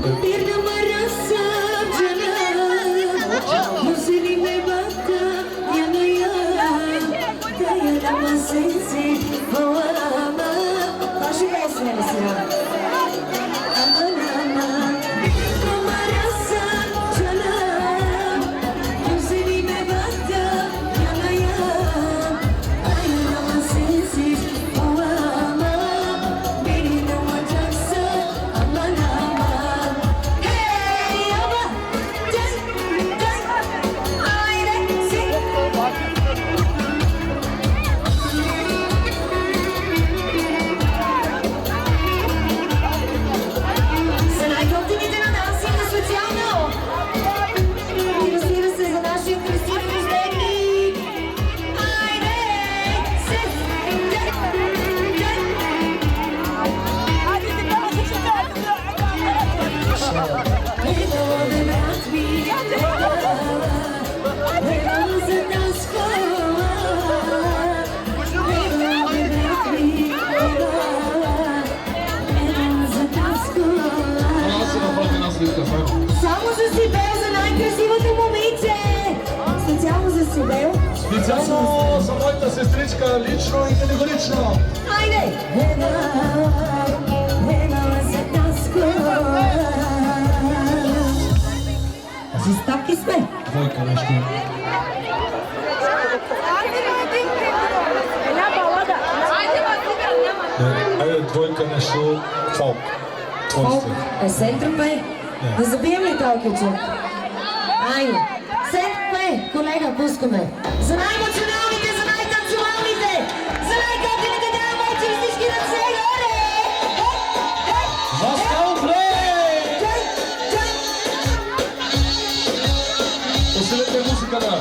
Bir numara savcılık, gözlerime baktı yanıyor, dayanamaz sensiz havama. Taşı gelsin mesela. Aman aman, bir numara savcılık, gözlerime baktı yanıyor, dayanamaz sensiz havama. Beni ne olacaksa aman aman. Hey ama dön dön ailesin. Se najgotnije na nasilje socijalno. Virus se za naši agresivni uzbegli. Ajde, se dön dön. Ne vode brat mi, ne voze dasko. Ne vode brat mi, ne voze dasko. Само за Сибел, за най-красивото момиче. Специално за Сибел. Специално за моята сестричка, лично и категорично. Хайде! Една за таско. С стапки сме. Двойка нещо. Айде, двойка нещо. Фолк. Твой стих. Сентропе. Да забием ли толкова? Айде. Сентропе, колега, пускаме. За най-емоционалните, за най-танцуалните, за най-готините дамойци, всички на все горе! Маскал Брей! Чай, чай! Усилете музиката.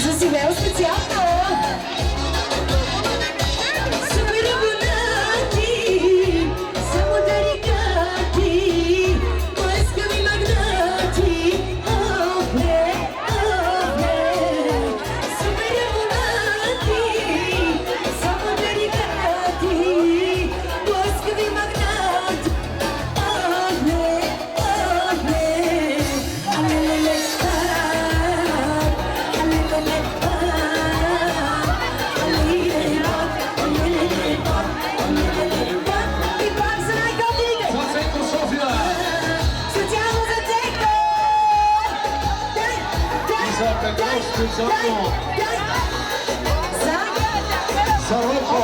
За Сибел специално! Супер абонати, само тарикати, поискави магнати, охле, охле. Супер абонати, само тарикати, поискави магнати, охле, охле. Алелеле, алелеле. За Център София. И за Петров специално. За Роко.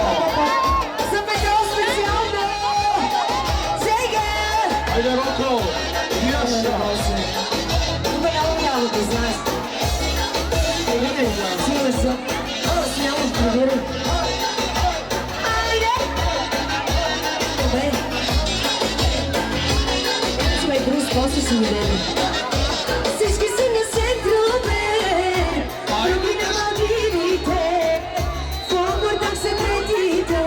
Айде, Роко. Яша. После си видели. Всички са на Сентропе, други на Малдивите, в Обор там са третите,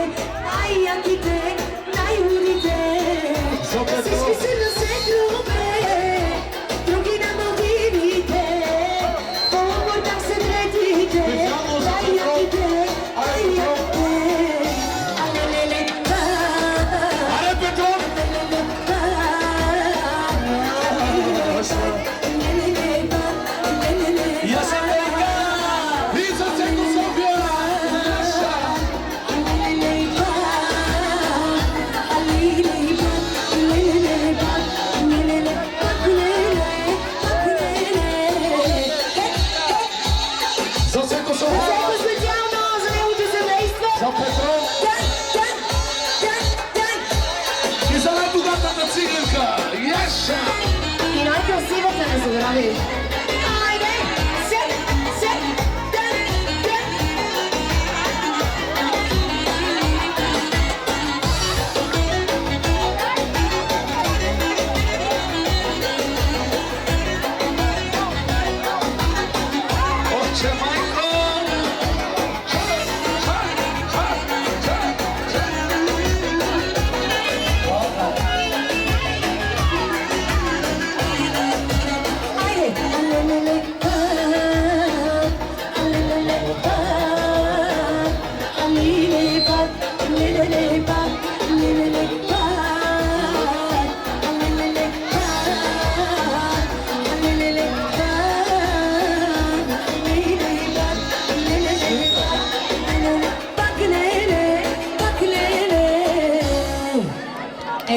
най-яките, най-лудите. Всички са на Сентропе, други на Малдивите, в Обор там са третите, най-яките, най-яките. Алелеле, Аре, Петров.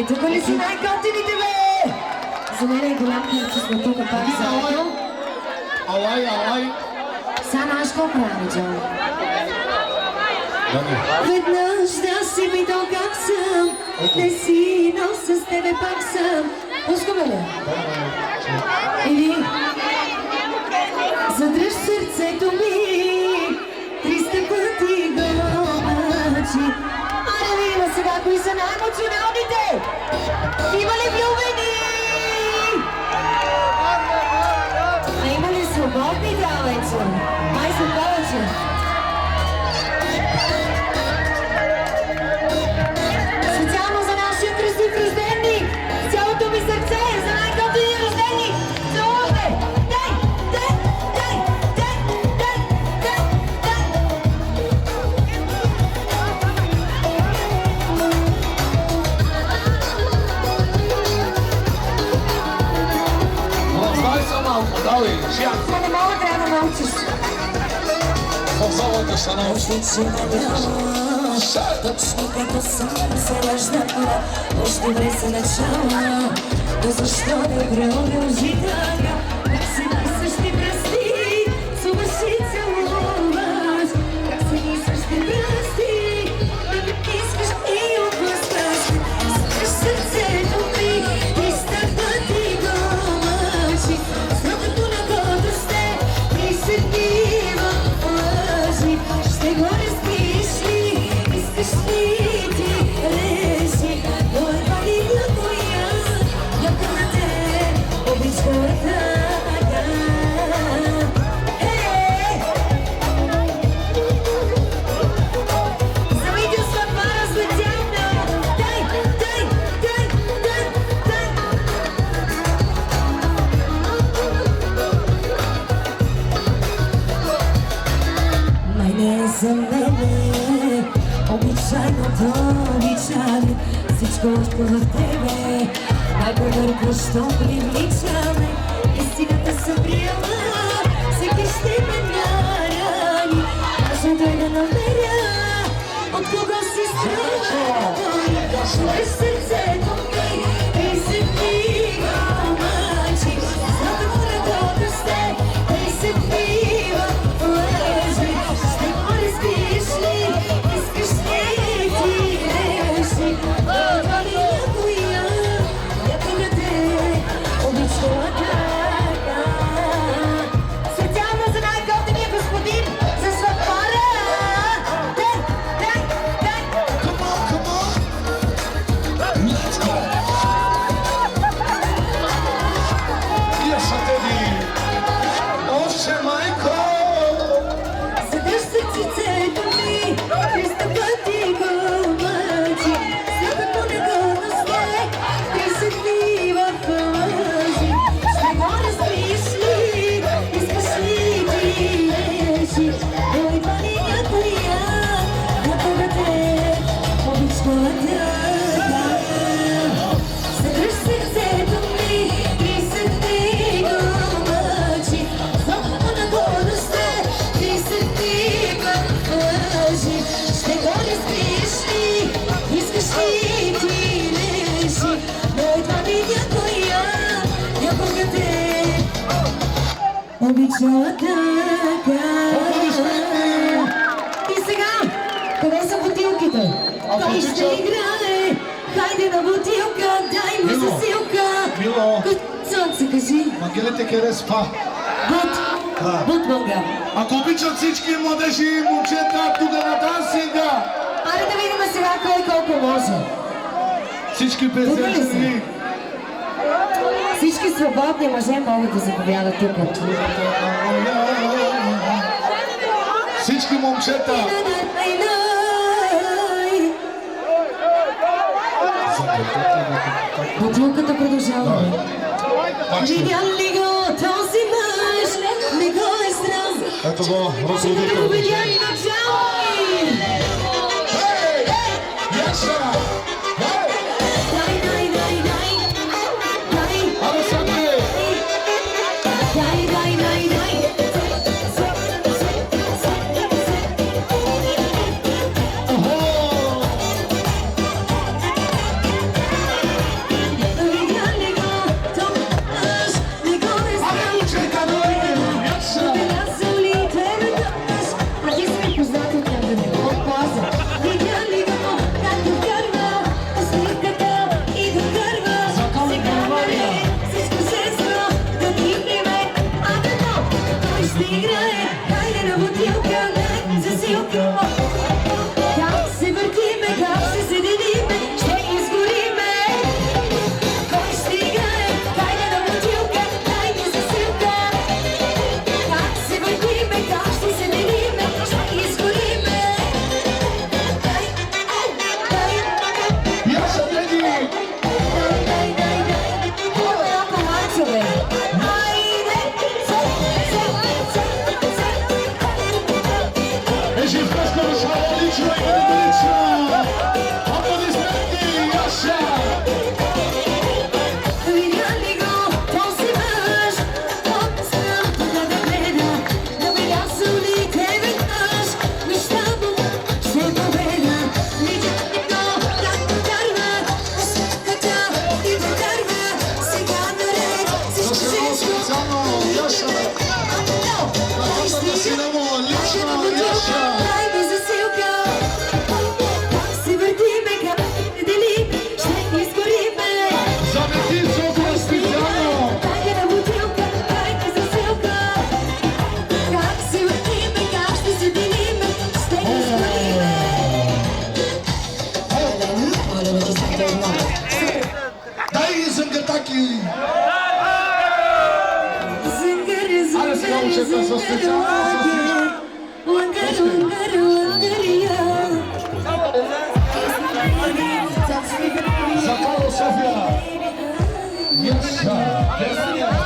тук ли си най-готините, бе? За мен е голям хер, че сме тук пак заедно. Алай. Сега знаеш какво правим, Джон? Веднъж да си видал как съм, не си, но с тебе пак съм. Пускаме ли? Или задръж сърцето ми 300 пъти го мъчи. Айде да видим сега кои са най-емоционалните. Има ли влюбени? А има ли свободни, да, вече? Май са повече. Специално за нашия красив рожденник, цялото ми сърце за най-готини рождени. Целуваме! Дай! Раздай се малко, давай, шиак. Ма не мога, трябва да научиш. Позовайте се на Още че надявам, точно като съм се раждала, още влезе начала, но защо не продължи така, как се ни същи пръсти, сумаши целуваш, как се ни същи пръсти, да ме искаш и отблъскаш, задръж сърцето ми, 300 пъти го мъчи, срокът на гордостта, 30 дни в лъжи, ще го разбиш ли, искаш ли ти реши, но едва ли някоя, някога те обича така. За видео сватбара специално, дай. Май не е за мене, обичайното обичане, всичко в тебе, най-повърхващо привличаме, истината съм приела, всеки ще ме нарани, важното е да намеря, от кого си страна, чуеш сърцето ми, и се дива мъчи, срокът на гордостта, 30 дни в лъжи, ще го разбиш ли, искаш ли ти реши, едва ли някоя, някога те обичала така. Специално за най-готиния господин, за сватбара! Дай! Come on. Let's go. Yes, Teddy. Още майко. Задръж сърцето ми, 300 пъти го мъчи, срокът на негодността, 30 дни в лъжи, ще го разбиш ли, искаш ли ти реши, но едва ли някоя, някога те обичала така. Задръж сърцето ми, 30 дни го мъчи, срокът на гордостта, 30 дни в лъжи, ще го разбиш ли, искаш ли ти реши, но едва ли някоя, някога те обичала така. И сега, къде са бутилките? Кой ще играе? Хайде на бутилка, дай ми Мило. се силка. Мило. Слънце, кажи. Ангелите Кереспа. Бут Българ. Ако обичат всички младежи и момчета тук на дансинга, Айде да видим сега кой колко може. всички Тук ли си? песенчени. Всички свободни мъже могат да заповядат тук. Всички момчета. Бутилката продължава. Пак ще. Видя ли го този мъж? Не го е срам. Ето го, Ще да го ръководител. видя и начало. Hey! Yes, sir! Hey! Дай. Абе, Санди! Дай. на бутилка, не засилка. Как се въртиме, как се седелиме, ще изгориме. Кой стига е, дайде на бутилка, дайде засилка. Как се въртиме, как ще седелиме, ще изгориме. Дай, дай, Яша, Теди! малко мачове. Айде, Ежи вкъсно решава лично и категорично! Аплодисменти, Яша! видя ли го този мъж? От страната да гледа, набелязал ли те веднъж? Мечта му ще победа. Видя ли го как подарва, усмихната и прекарва. Сега наред всичко За село специално, Яша! Работа на сина му, лично Яша! Дайде засилка. Как се въртиме, как се делим, ще изгориме. За Метицото специално! Дайде на бутилка, дайде засилка. Как се въртиме, как ще се делиме, ще изгориме. Дай и зънгатаки! Зънгари, Аре сега момчета, със специално, лънгар, лънгар, лънгария. За Павло София! Яша! Германия!